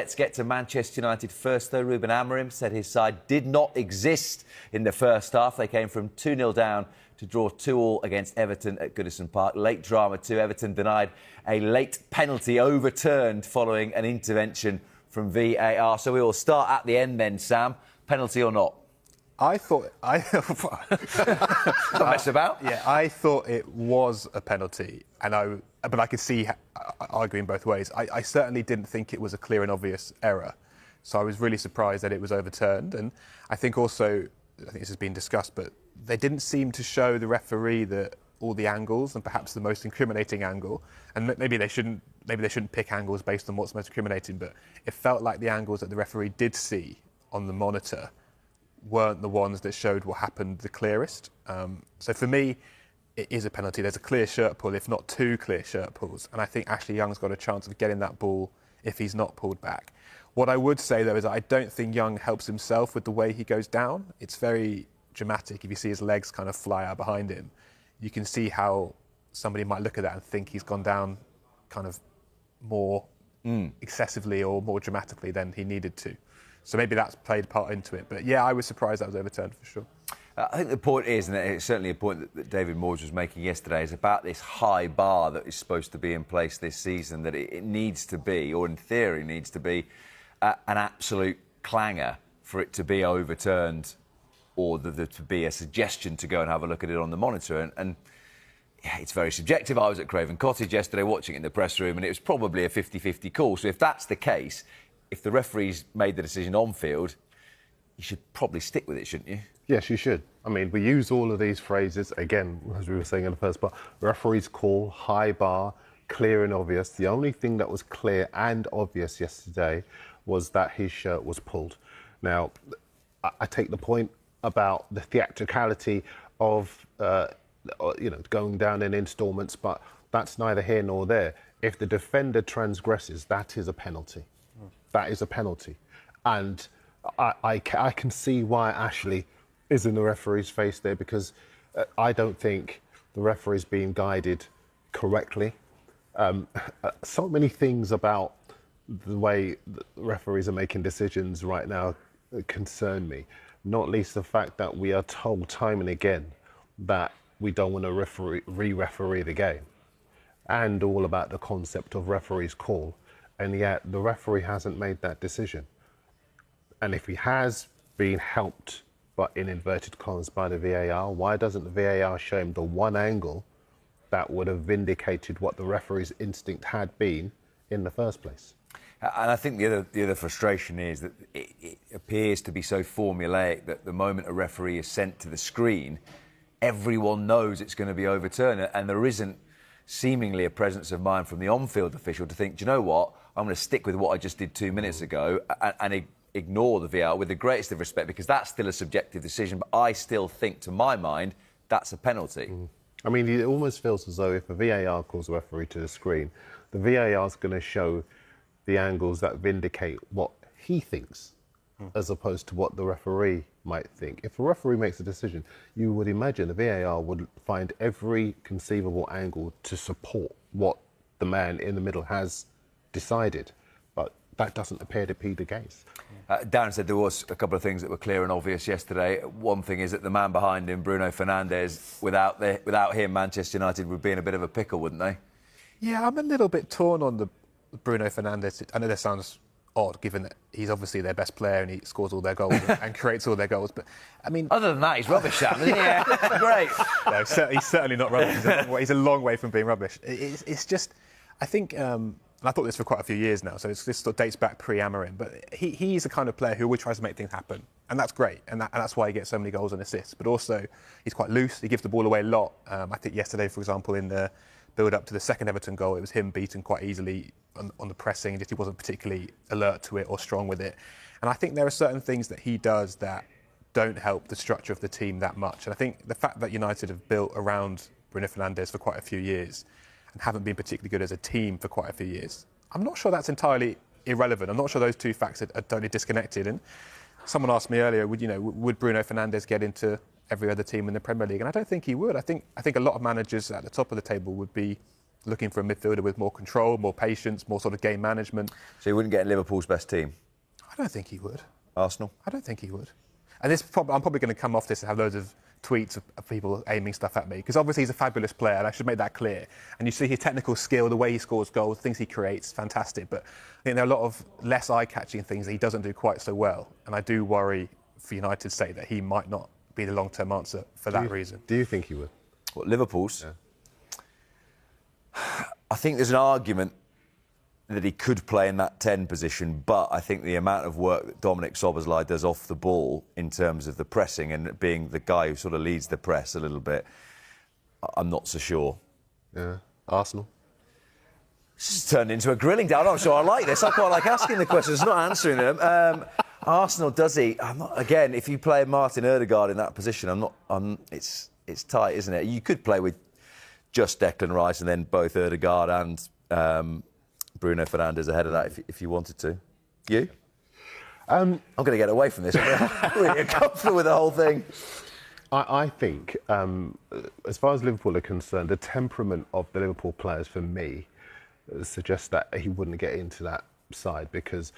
Let's get to Manchester United first, though. Ruben Amorim said his side did not exist in the first half. They came from 2-0 down to draw 2-2 against Everton at Goodison Park. Late drama too. Everton denied a late penalty overturned following an intervention from VAR. So we will start at the end then, Sam. Penalty or not? Not mess about. Yeah, I thought it was a penalty, but I could see arguing both ways. I certainly didn't think it was a clear and obvious error, so I was really surprised that it was overturned. And I think also, I think this has been discussed, but they didn't seem to show the referee all the angles, and perhaps the most incriminating angle. And maybe they shouldn't pick angles based on what's most incriminating, but it felt like the angles that the referee did see on the monitor weren't the ones that showed what happened the clearest. So for me, it is a penalty. There's a clear shirt pull, if not two clear shirt pulls. And I think Ashley Young's got a chance of getting that ball if he's not pulled back. What I would say, though, is that I don't think Young helps himself with the way he goes down. It's very dramatic. If you see his legs kind of fly out behind him, you can see how somebody might look at that and think he's gone down kind of more excessively or more dramatically than he needed to. So maybe that's played part into it. But yeah, I was surprised that was overturned for sure. I think the point is, and it's certainly a point that David Moyes was making yesterday, is about this high bar that is supposed to be in place this season, that it needs to be, or in theory needs to be, an absolute clanger for it to be overturned, or there to be a suggestion to go and have a look at it on the monitor. And yeah, it's very subjective. I was at Craven Cottage yesterday watching it in the press room, and it was probably a 50-50 call. So if that's the case, if the referee's made the decision on field, you should probably stick with it, shouldn't you? Yes, you should. I mean, we use all of these phrases, again, as we were saying in the first part, referee's call, high bar, clear and obvious. The only thing that was clear and obvious yesterday was that his shirt was pulled. Now, I take the point about the theatricality of, going down in instalments, but that's neither here nor there. If the defender transgresses, that is a penalty. That is a penalty. And I can see why Ashley is in the referee's face there, because I don't think the referee's being guided correctly. So many things about the way the referees are making decisions right now concern me, not least the fact that we are told time and again that we don't want to re-referee the game, and all about the concept of referee's call. And yet the referee hasn't made that decision. And if he has been helped, but in inverted commas, by the VAR, why doesn't the VAR show him the one angle that would have vindicated what the referee's instinct had been in the first place? And I think the other frustration is that it appears to be so formulaic that the moment a referee is sent to the screen, everyone knows it's going to be overturned, and there isn't seemingly a presence of mind from the on-field official to think, do you know what, I'm going to stick with what I just did 2 minutes ago and ignore the VAR, with the greatest of respect, because that's still a subjective decision. But I still think, to my mind, that's a penalty. I mean, it almost feels as though if a VAR calls a referee to the screen, the VAR is going to show the angles that vindicate what he thinks, as opposed to what the referee might think. If a referee makes a decision, you would imagine the VAR would find every conceivable angle to support what the man in the middle has decided. But that doesn't appear to be the case. Darren said there was a couple of things that were clear and obvious yesterday. One thing is that the man behind him, Bruno Fernandes, without him, Manchester United would be in a bit of a pickle, wouldn't they? Yeah, I'm a little bit torn on the Bruno Fernandes. I know that sounds odd, given that he's obviously their best player and he scores all their goals and creates all their goals. But, I mean... Other than that, he's rubbish, Sam, isn't he? Yeah, great. No, he's certainly not rubbish. He's a long way from being rubbish. It's just... I think... and I thought this for quite a few years now, so this sort of dates back pre-Amorim, but he's the kind of player who always tries to make things happen, and that's great, and that's why he gets so many goals and assists. But also, he's quite loose, he gives the ball away a lot. I think yesterday, for example, in the build-up to the second Everton goal, it was him beaten quite easily on the pressing, just he wasn't particularly alert to it or strong with it. And I think there are certain things that he does that don't help the structure of the team that much. And I think the fact that United have built around Bruno Fernandes for quite a few years and haven't been particularly good as a team for quite a few years, I'm not sure that's entirely irrelevant. I'm not sure those two facts are totally disconnected. And someone asked me earlier, would Bruno Fernandes get into every other team in the Premier League? And I don't think he would. I think a lot of managers at the top of the table would be looking for a midfielder with more control, more patience, more sort of game management. So he wouldn't get in Liverpool's best team? I don't think he would. Arsenal? I don't think he would. And I'm probably going to come off this and have loads of tweets of people aiming stuff at me, because obviously he's a fabulous player, and I should make that clear. And you see his technical skill, the way he scores goals, the things he creates, fantastic. But I think there are a lot of less eye-catching things that he doesn't do quite so well. And I do worry, for United's sake, that he might not be the long-term answer for that reason. Do you think he would? What, Liverpool's? Yeah. I think there's an argument that he could play in that 10 position, but I think the amount of work that Dominic Szoboszlai does off the ball in terms of the pressing and being the guy who sort of leads the press a little bit, I'm not so sure. Yeah. Arsenal? It's turned into a grilling down. I'm not sure I like this. I quite like asking the questions, not answering them. Arsenal, does he? Again, if you play Martin Ødegaard in that position, it's tight, isn't it? You could play with just Declan Rice and then both Ødegaard and Bruno Fernandes ahead of that if you wanted to. You? I'm going to get away from this. I'm really comfortable with the whole thing. I think, as far as Liverpool are concerned, the temperament of the Liverpool players, for me, suggests that he wouldn't get into that side, because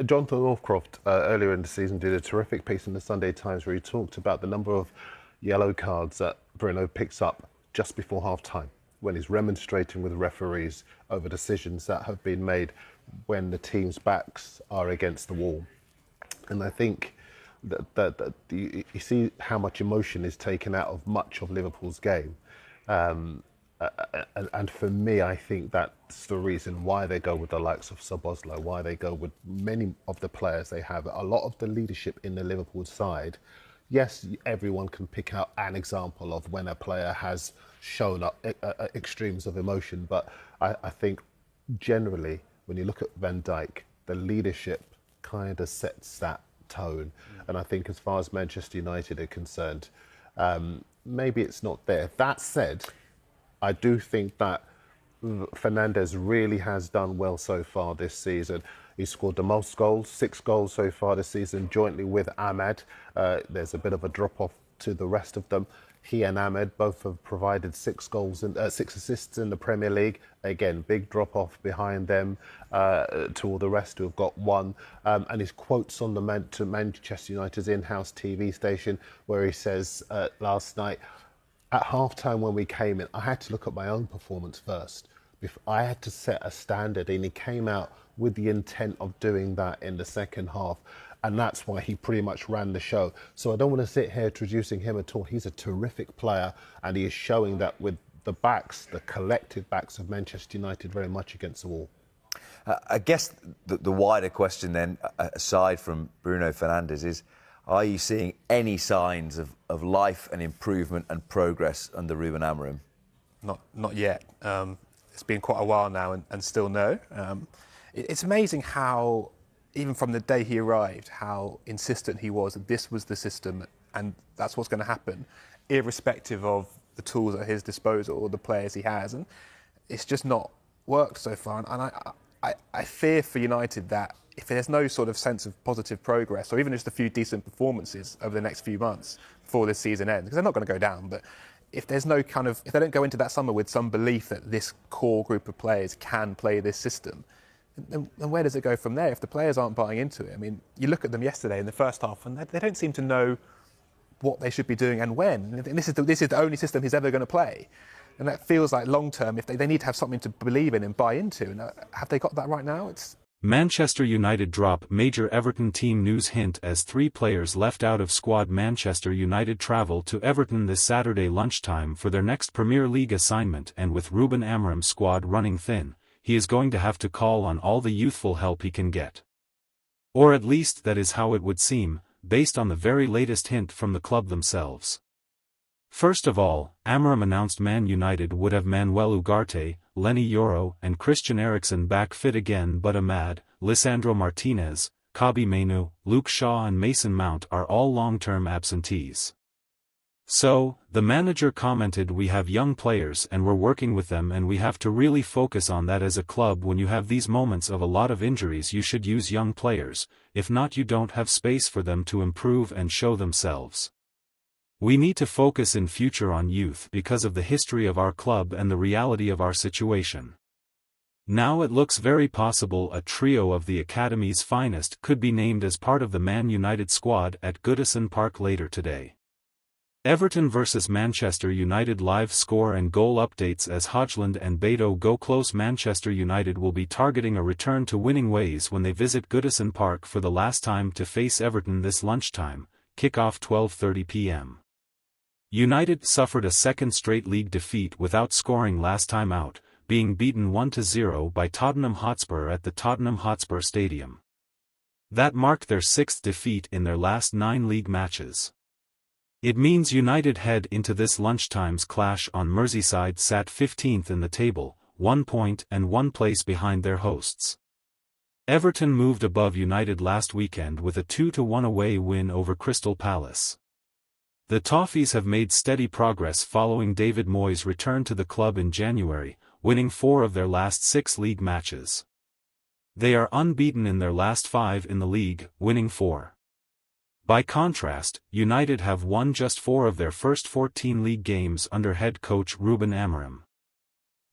Jonathan Northcroft earlier in the season did a terrific piece in the Sunday Times where he talked about the number of yellow cards that Bruno picks up just before half-time, when he's remonstrating with referees over decisions that have been made when the team's backs are against the wall. And I think that you see how much emotion is taken out of much of Liverpool's game. And for me, I think that's the reason why they go with the likes of Szoboszlai, why they go with many of the players they have. A lot of the leadership in the Liverpool side, yes, everyone can pick out an example of when a player has shown up extremes of emotion, but I think generally, when you look at Van Dijk, the leadership kind of sets that tone. And I think as far as Manchester United are concerned, maybe it's not there. That said, I do think that Fernandes really has done well so far this season. He scored the most goals, 6 goals so far this season, jointly with Ahmad. There's a bit of a drop-off to the rest of them. He and Ahmed both have provided 6 goals and 6 assists in the Premier League. Again, big drop-off behind them to all the rest who have got 1. And his quotes on to Manchester United's in-house TV station, where he says last night, at half-time when we came in, I had to look at my own performance first. I had to set a standard, and he came out with the intent of doing that in the second half. And that's why he pretty much ran the show. So I don't want to sit here traducing him at all. He's a terrific player, and he is showing that with the backs, the collective backs of Manchester United, very much against the wall. I guess the wider question then, aside from Bruno Fernandes, is are you seeing any signs of life and improvement and progress under Ruben Amorim? Not yet. It's been quite a while now and still no. It's amazing how, even from the day he arrived, how insistent he was that this was the system and that's what's going to happen, irrespective of the tools at his disposal or the players he has. And it's just not worked so far. And I fear for United that if there's no sort of sense of positive progress, or even just a few decent performances over the next few months before this season ends, because they're not going to go down, but if there's no if they don't go into that summer with some belief that this core group of players can play this system, then where does it go from there? If the players aren't buying into it, I mean, you look at them yesterday in the first half, and they don't seem to know what they should be doing and when. And this is the only system he's ever going to play, and that feels like long term. If they need to have something to believe in and buy into, and have they got that right now? Manchester United drop major Everton team news hint as 3 players left out of squad. Manchester United travel to Everton this Saturday lunchtime for their next Premier League assignment, and with Ruben Amorim's squad running thin, he is going to have to call on all the youthful help he can get. Or at least that is how it would seem, based on the very latest hint from the club themselves. First of all, Amorim announced Man United would have Manuel Ugarte, Lenny Yoro and Christian Eriksen back fit again, but Ahmad, Lisandro Martinez, Kobbie Mainoo, Luke Shaw and Mason Mount are all long-term absentees. So, the manager commented, "We have young players and we're working with them, and we have to really focus on that as a club. When you have these moments of a lot of injuries, you should use young players, if not you don't have space for them to improve and show themselves." We need to focus in future on youth because of the history of our club and the reality of our situation. Now it looks very possible a trio of the academy's finest could be named as part of the Man United squad at Goodison Park later today. Everton vs Manchester United live score and goal updates as Højlund and Beto go close. Manchester United will be targeting a return to winning ways when they visit Goodison Park for the last time to face Everton this lunchtime, kick-off 12:30 p.m. United suffered a second straight league defeat without scoring last time out, being beaten 1-0 by Tottenham Hotspur at the Tottenham Hotspur Stadium. That marked their sixth defeat in their last 9 league matches. It means United head into this lunchtime's clash on Merseyside sat 15th in the table, 1 point and 1 place behind their hosts. Everton moved above United last weekend with a 2-1 away win over Crystal Palace. The Toffees have made steady progress following David Moyes' return to the club in January, winning 4 of their last 6 league matches. They are unbeaten in their last 5 in the league, winning 4. By contrast, United have won just 4 of their first 14 league games under head coach Ruben Amorim.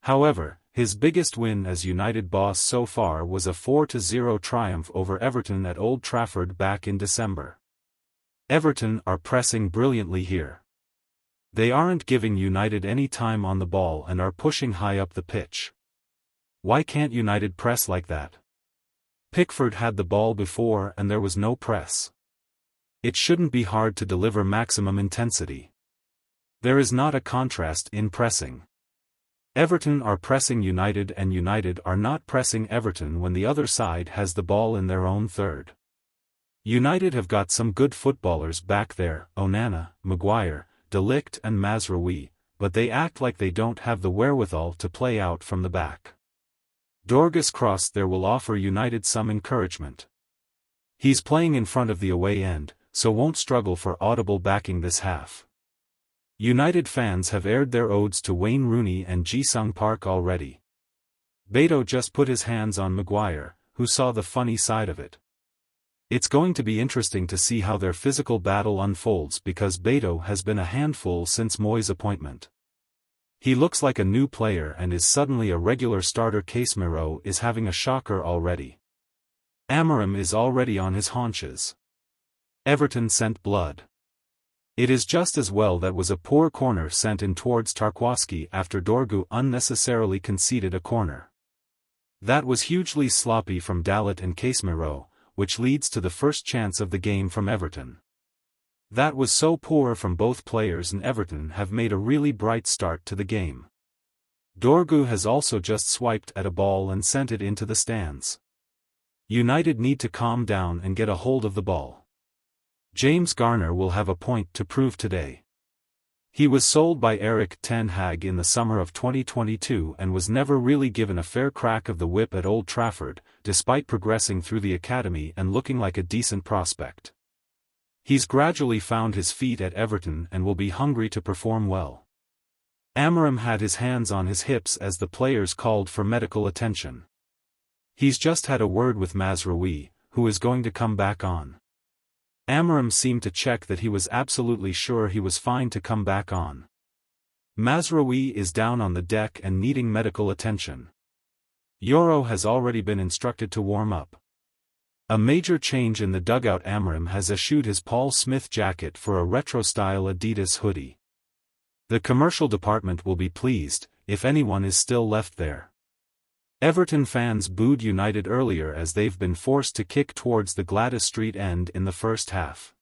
However, his biggest win as United boss so far was a 4-0 triumph over Everton at Old Trafford back in December. Everton are pressing brilliantly here. They aren't giving United any time on the ball and are pushing high up the pitch. Why can't United press like that? Pickford had the ball before and there was no press. It shouldn't be hard to deliver maximum intensity. There is not a contrast in pressing. Everton are pressing United and United are not pressing Everton when the other side has the ball in their own third. United have got some good footballers back there, Onana, Maguire, De Ligt and Mazraoui, but they act like they don't have the wherewithal to play out from the back. Dorgus Cross there will offer United some encouragement. He's playing in front of the away end, so won't struggle for audible backing this half. United fans have aired their odes to Wayne Rooney and Ji-sung Park already. Beto just put his hands on Maguire, who saw the funny side of it. It's going to be interesting to see how their physical battle unfolds because Beto has been a handful since Moyes' appointment. He looks like a new player and is suddenly a regular starter. Casemiro is having a shocker already. Amorim is already on his haunches. Everton sent blood. It is just as well that was a poor corner sent in towards Tarkowski after Dorgu unnecessarily conceded a corner. That was hugely sloppy from Dalot and Casemiro, which leads to the first chance of the game from Everton. That was so poor from both players and Everton have made a really bright start to the game. Dorgu has also just swiped at a ball and sent it into the stands. United need to calm down and get a hold of the ball. James Garner will have a point to prove today. He was sold by Erik ten Hag in the summer of 2022 and was never really given a fair crack of the whip at Old Trafford, despite progressing through the academy and looking like a decent prospect. He's gradually found his feet at Everton and will be hungry to perform well. Amorim had his hands on his hips as the players called for medical attention. He's just had a word with Mazraoui, who is going to come back on. Amorim seemed to check that he was absolutely sure he was fine to come back on. Mazraoui is down on the deck and needing medical attention. Yoro has already been instructed to warm up. A major change in the dugout. Amorim has eschewed his Paul Smith jacket for a retro-style Adidas hoodie. The commercial department will be pleased, if anyone is still left there. Everton fans booed United earlier as they've been forced to kick towards the Gladys Street end in the first half.